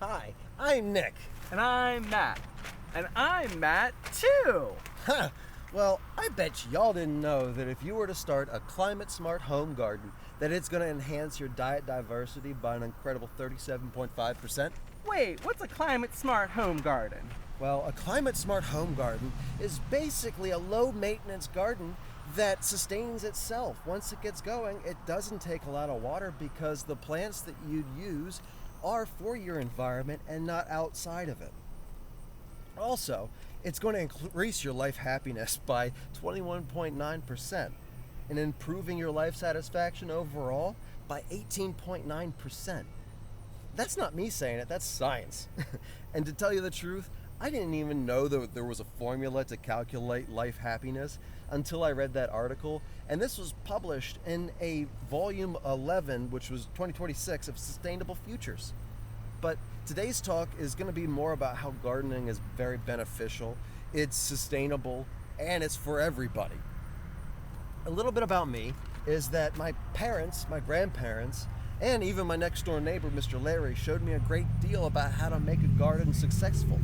Hi, I'm Nick. And I'm Matt. And I'm Matt too. Huh. Well, I bet y'all didn't know that if you were to start a climate-smart home garden, that it's going to enhance your diet diversity by an incredible 37.5%. Wait, what's a climate-smart home garden? Well, a climate-smart home garden is basically a low-maintenance garden that sustains itself. Once it gets going, it doesn't take a lot of water because the plants that you'd use are for your environment and not outside of it. Also, it's going to increase your life happiness by 21.9% and improving your life satisfaction overall by 18.9%. That's not me saying it, that's science. And to tell you the truth, I didn't even know that there was a formula to calculate life happiness until I read that article. And this was published in a volume 11, which was 2026 of Sustainable Futures. But today's talk is going to be more about how gardening is very beneficial, it's sustainable, and it's for everybody. A little bit about me is that my parents, my grandparents, and even my next door neighbor, Mr. Larry, showed me a great deal about how to make a garden successful.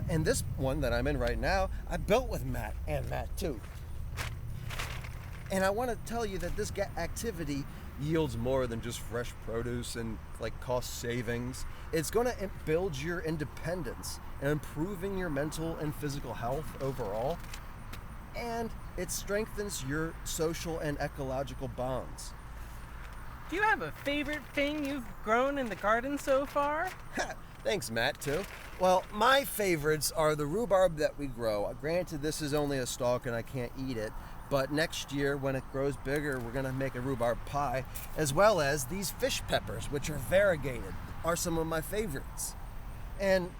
And this one that I'm in right now, I built with Matt and Mattoo. And I want to tell you that this activity yields more than just fresh produce and cost savings. It's going to build your independence and improving your mental and physical health overall. And it strengthens your social and ecological bonds. Do you have a favorite thing you've grown in the garden so far? Thanks, Matt, too. Well, my favorites are the rhubarb that we grow. Granted, this is only a stalk and I can't eat it, but next year when it grows bigger, we're going to make a rhubarb pie, as well as these fish peppers, which are variegated, are some of my favorites. And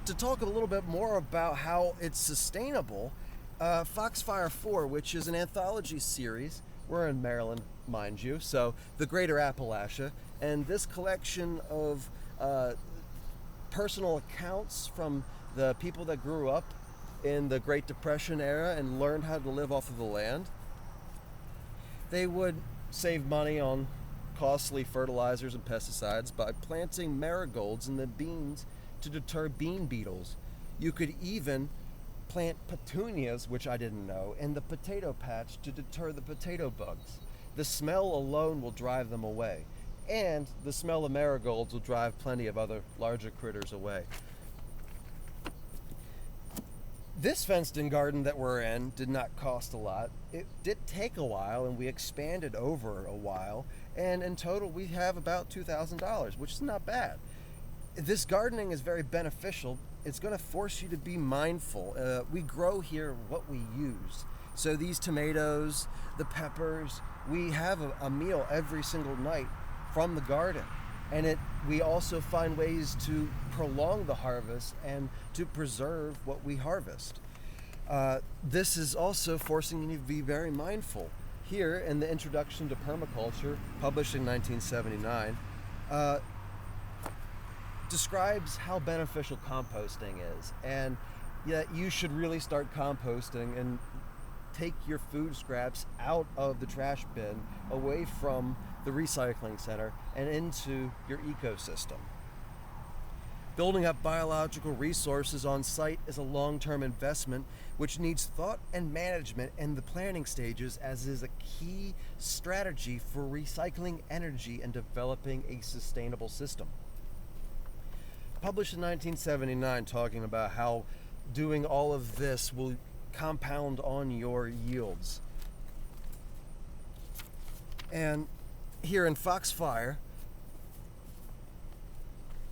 to talk a little bit more about how it's sustainable, Foxfire 4, which is an anthology series, we're in Maryland, mind you, so the Greater Appalachia, and this collection of personal accounts from the people that grew up in the Great Depression era and learned how to live off of the land. They would save money on costly fertilizers and pesticides by planting marigolds in the beans to deter bean beetles. You could even plant petunias, which I didn't know, in the potato patch to deter the potato bugs. The smell alone will drive them away, and the smell of marigolds will drive plenty of other larger critters away. This fenced-in garden that we're in did not cost a lot. It did take a while, and we expanded over a while, and in total we have about $2,000, which is not bad. This gardening is very beneficial. It's going to force you to be mindful. We grow here what we use. So these tomatoes, the peppers, we have a meal every single night from the garden. And we also find ways to prolong the harvest and to preserve what we harvest. This is also forcing you to be very mindful. Here in the Introduction to Permaculture, published in 1979, describes how beneficial composting is, and that you should really start composting and take your food scraps out of the trash bin, away from the recycling center, and into your ecosystem. Building up biological resources on site is a long-term investment which needs thought and management in the planning stages, as is a key strategy for recycling energy and developing a sustainable system. Published in 1979, talking about how doing all of this will compound on your yields. And here in Foxfire,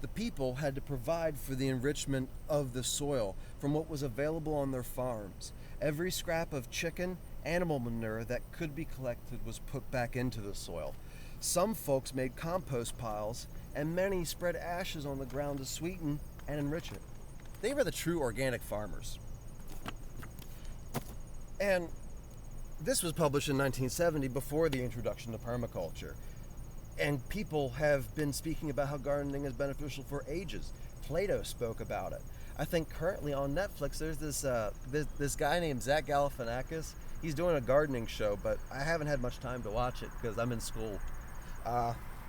the people had to provide for the enrichment of the soil from what was available on their farms. Every scrap of chicken, animal manure that could be collected was put back into the soil. Some folks made compost piles, and many spread ashes on the ground to sweeten and enrich it. They were the true organic farmers. And this was published in 1970, before the introduction to permaculture. And people have been speaking about how gardening is beneficial for ages. Plato spoke about it. I think currently on Netflix there's this guy named Zach Galifianakis. He's doing a gardening show, but I haven't had much time to watch it because I'm in school.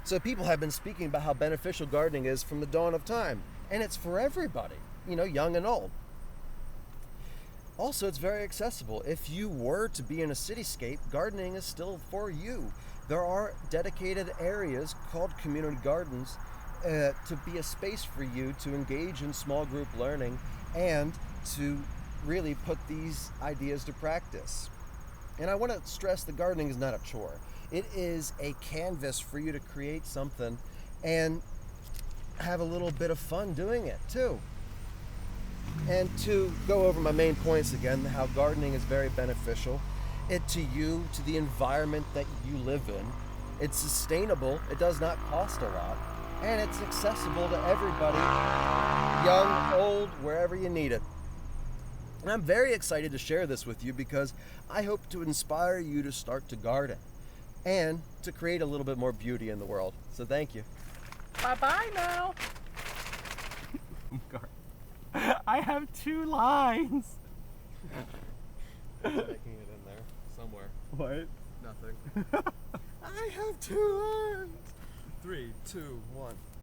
So people have been speaking about how beneficial gardening is from the dawn of time, and it's for everybody, young and old. Also, it's very accessible. If you were to be in a cityscape, gardening is still for you. There are dedicated areas called community gardens to be a space for you to engage in small group learning and to really put these ideas to practice. And I want to stress that gardening is not a chore. It is a canvas for you to create something and have a little bit of fun doing it too. And to go over my main points again, how gardening is very beneficial, to you, to the environment that you live in. It's sustainable, it does not cost a lot, and it's accessible to everybody, young, old, wherever you need it. And I'm very excited to share this with you because I hope to inspire you to start to garden and to create a little bit more beauty in the world. So thank you. Bye-bye now. I have 2 lines. Making it in there somewhere. What? Nothing. I have 2 lines. 3, 2, 1.